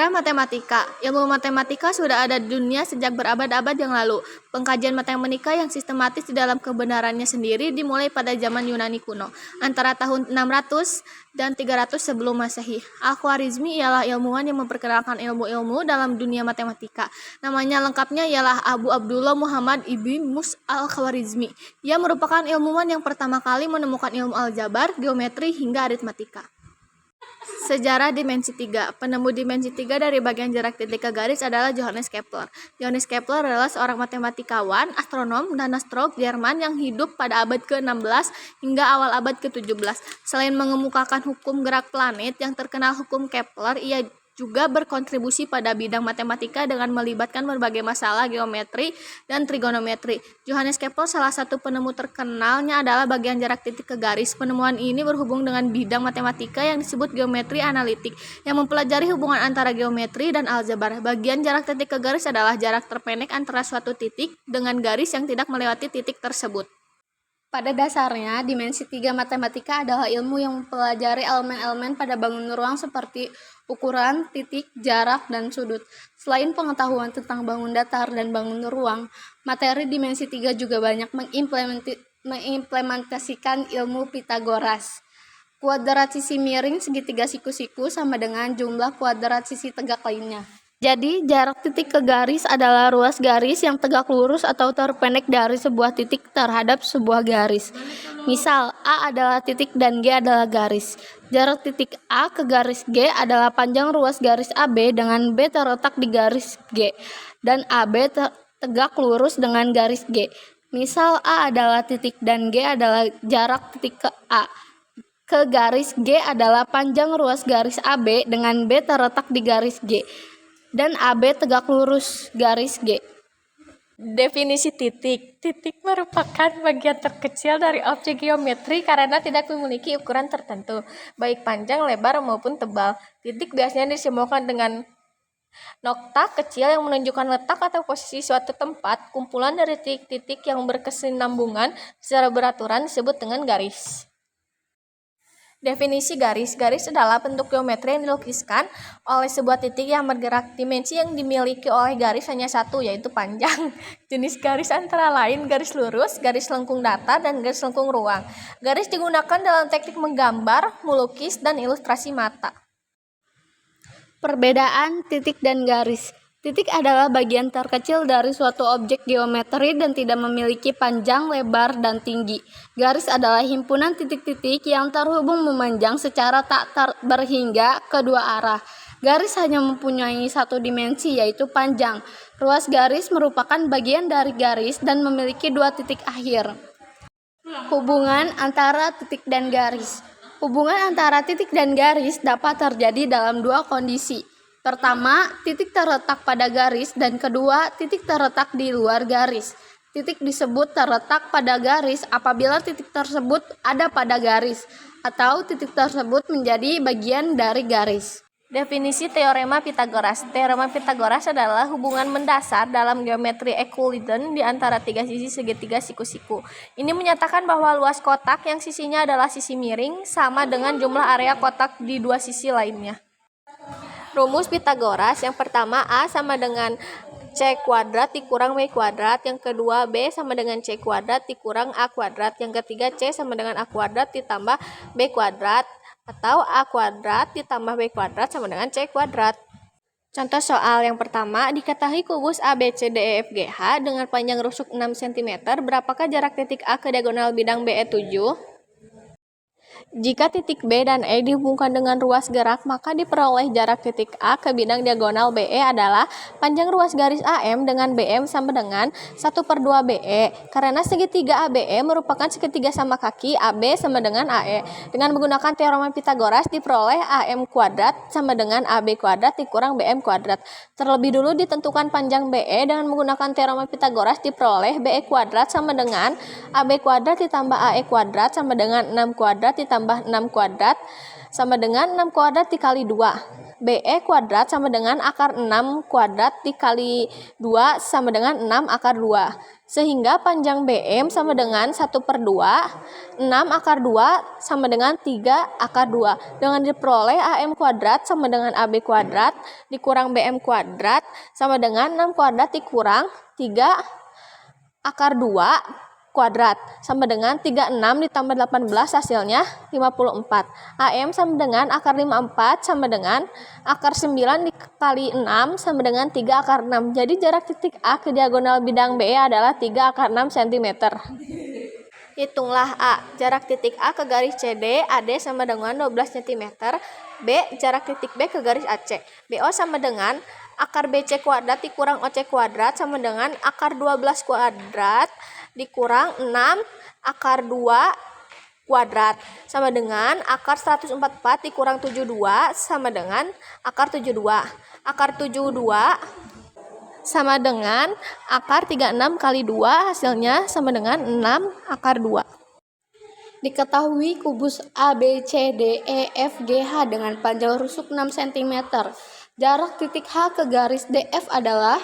Matematika. Ilmu matematika sudah ada di dunia sejak berabad-abad yang lalu. Pengkajian matematika yang sistematis di dalam kebenarannya sendiri dimulai pada zaman Yunani kuno, antara tahun 600 dan 300 sebelum Masehi. Al-Khwarizmi ialah ilmuwan yang memperkenalkan ilmu-ilmu dalam dunia matematika. Namanya lengkapnya ialah Abu Abdullah Muhammad ibn Mus al-Khwarizmi. Ia merupakan ilmuwan yang pertama kali menemukan ilmu aljabar, geometri, hingga aritmatika. Sejarah dimensi 3. Penemu dimensi 3 dari bagian jarak titik ke garis adalah Johannes Kepler. Johannes Kepler adalah seorang matematikawan, astronom, dan astrolog Jerman yang hidup pada abad ke-16 hingga awal abad ke-17. Selain mengemukakan hukum gerak planet yang terkenal hukum Kepler, ia juga berkontribusi pada bidang matematika dengan melibatkan berbagai masalah geometri dan trigonometri. Johannes Kepler salah satu penemu terkenalnya adalah bagian jarak titik ke garis. Penemuan ini berhubung dengan bidang matematika yang disebut geometri analitik, yang mempelajari hubungan antara geometri dan aljabar. Bagian jarak titik ke garis adalah jarak terpendek antara suatu titik dengan garis yang tidak melewati titik tersebut. Pada dasarnya, dimensi 3 matematika adalah ilmu yang mempelajari elemen-elemen pada bangun ruang seperti ukuran, titik, jarak, dan sudut. Selain pengetahuan tentang bangun datar dan bangun ruang, materi dimensi 3 juga banyak mengimplementasikan ilmu Pitagoras. Kuadrat sisi miring segitiga siku-siku sama dengan jumlah kuadrat sisi tegak lainnya. Jadi, jarak titik ke garis adalah ruas garis yang tegak lurus atau terpendek dari sebuah titik terhadap sebuah garis. Misal, A adalah titik dan G adalah garis. Jarak titik A ke garis G adalah panjang ruas garis AB dengan B terletak di garis G, dan AB tegak lurus dengan garis G. Misal, A adalah titik dan G adalah jarak titik ke A ke garis G adalah panjang ruas garis AB dengan B terletak di garis G, dan AB tegak lurus garis G. Definisi titik. Titik merupakan bagian terkecil dari objek geometri karena tidak memiliki ukuran tertentu, baik panjang, lebar, maupun tebal. Titik biasanya disimbolkan dengan nokta kecil yang menunjukkan letak atau posisi suatu tempat. Kumpulan dari titik-titik yang berkesinambungan secara beraturan disebut dengan garis. Definisi garis. Garis adalah bentuk geometri yang dilukiskan oleh sebuah titik yang bergerak. Dimensi yang dimiliki oleh garis hanya satu, yaitu panjang. Jenis garis antara lain garis lurus, garis lengkung datar, dan garis lengkung ruang. Garis digunakan dalam teknik menggambar, melukis, dan ilustrasi mata. Perbedaan titik dan garis. Titik adalah bagian terkecil dari suatu objek geometri dan tidak memiliki panjang, lebar, dan tinggi. Garis adalah himpunan titik-titik yang terhubung memanjang secara tak berhingga kedua arah. Garis hanya mempunyai satu dimensi, yaitu panjang. Ruas garis merupakan bagian dari garis dan memiliki dua titik akhir. Hubungan antara titik dan garis. Hubungan antara titik dan garis dapat terjadi dalam dua kondisi. Pertama, titik terletak pada garis, dan kedua, titik terletak di luar garis. Titik disebut terletak pada garis apabila titik tersebut ada pada garis, atau titik tersebut menjadi bagian dari garis. Definisi teorema Pitagoras. Teorema Pitagoras adalah hubungan mendasar dalam geometri Euclidean di antara tiga sisi segitiga siku-siku. Ini menyatakan bahwa luas kotak yang sisinya adalah sisi miring sama dengan jumlah area kotak di dua sisi lainnya. Rumus Pitagoras. Yang pertama, A sama dengan C kuadrat dikurang B kuadrat. Yang kedua, B sama dengan C kuadrat dikurang A kuadrat. Yang ketiga, C sama dengan A kuadrat ditambah B kuadrat. Atau A kuadrat ditambah B kuadrat sama dengan C kuadrat. Contoh soal yang pertama, diketahui kubus ABCDEFGH dengan panjang rusuk 6 cm. Berapakah jarak titik A ke diagonal bidang BE 7? Jika titik B dan E dihubungkan dengan ruas gerak, maka diperoleh jarak titik A ke bidang diagonal BE adalah panjang ruas garis AM dengan BM sama dengan 1/2 BE. Karena segitiga ABE merupakan segitiga sama kaki, AB sama dengan AE. Dengan menggunakan teorema Pitagoras diperoleh AM kuadrat sama dengan AB kuadrat dikurang BM kuadrat. Terlebih dulu ditentukan panjang BE dengan menggunakan teorema Pitagoras diperoleh BE kuadrat sama dengan AB kuadrat ditambah AE kuadrat sama dengan 6 kuadrat ditambah 6 kuadrat sama dengan 6 kuadrat dikali 2. BE kuadrat sama dengan akar 6 kuadrat dikali 2 sama dengan 6 akar 2. Sehingga panjang BM sama dengan 1/2, 6 akar 2 sama dengan 3 akar 2. Dengan diperoleh AM kuadrat sama dengan AB kuadrat dikurang BM kuadrat sama dengan 6 kuadrat dikurang 3 akar 2 kuadrat sama dengan 36 ditambah 18 hasilnya 54. AM sama dengan akar 54 sama dengan akar 9 dikali 6 sama dengan 3 akar 6. Jadi jarak titik A ke diagonal bidang BE adalah 3 akar 6 cm. Hitunglah A. Jarak titik A ke garis CD AD sama dengan 12 cm. B. Jarak titik B ke garis AC. BO sama dengan akar BC kuadrat dikurang OC kuadrat sama dengan akar 12 kuadrat dikurang 6 akar 2 kuadrat sama dengan akar 144 dikurang 72 sama dengan akar 72. Akar 72 sama dengan akar 36 kali 2 hasilnya sama dengan 6 akar 2. Diketahui kubus ABCDEFGH dengan panjang rusuk 6 cm. Jarak titik H ke garis DF adalah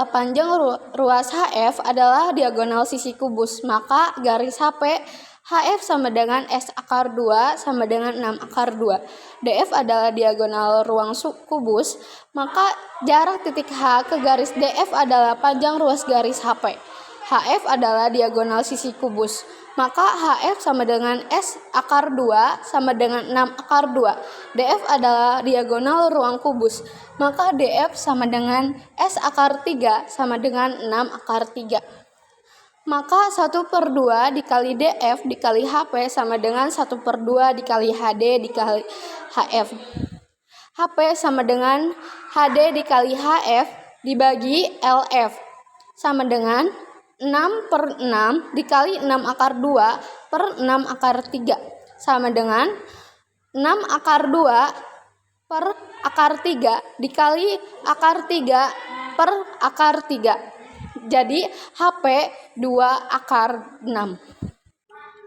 panjang ruas HF adalah diagonal sisi kubus. Maka garis HP HF sama dengan S akar 2 sama dengan 6 akar 2. DF adalah diagonal ruang kubus. Maka jarak titik H ke garis DF adalah panjang ruas garis HP. HF adalah diagonal sisi kubus. Maka HF sama dengan S akar 2 sama dengan 6 akar 2. DF adalah diagonal ruang kubus. Maka DF sama dengan S akar 3 sama dengan 6 akar 3. Maka 1/2 dikali DF dikali HP sama dengan 1/2 dikali HD dikali HF. HP sama dengan HD dikali HF dibagi LF sama dengan 6/6 dikali 6 akar 2 per 6 akar 3 sama dengan 6 akar 2 per akar 3 dikali akar 3 per akar 3. Jadi HP 2 akar 6.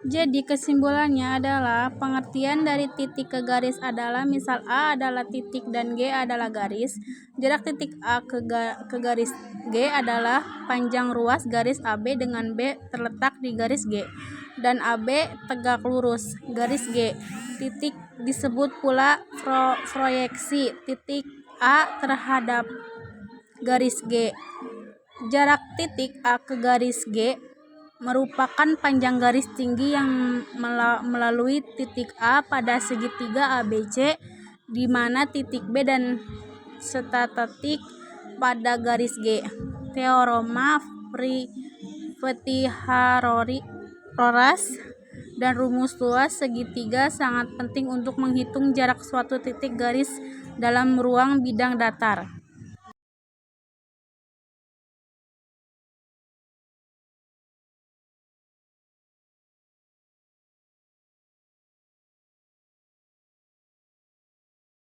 Jadi kesimpulannya adalah pengertian dari titik ke garis adalah misal A adalah titik dan G adalah garis. Jarak titik A ke garis G adalah panjang ruas garis AB dengan B terletak di garis G dan AB tegak lurus garis G. Titik disebut pula proyeksi titik A terhadap garis G. Jarak titik A ke garis G merupakan panjang garis tinggi yang melalui titik A pada segitiga ABC di mana titik B dan statik pada garis G. Teorema Pythagoras dan rumus luas segitiga sangat penting untuk menghitung jarak suatu titik garis dalam ruang bidang datar.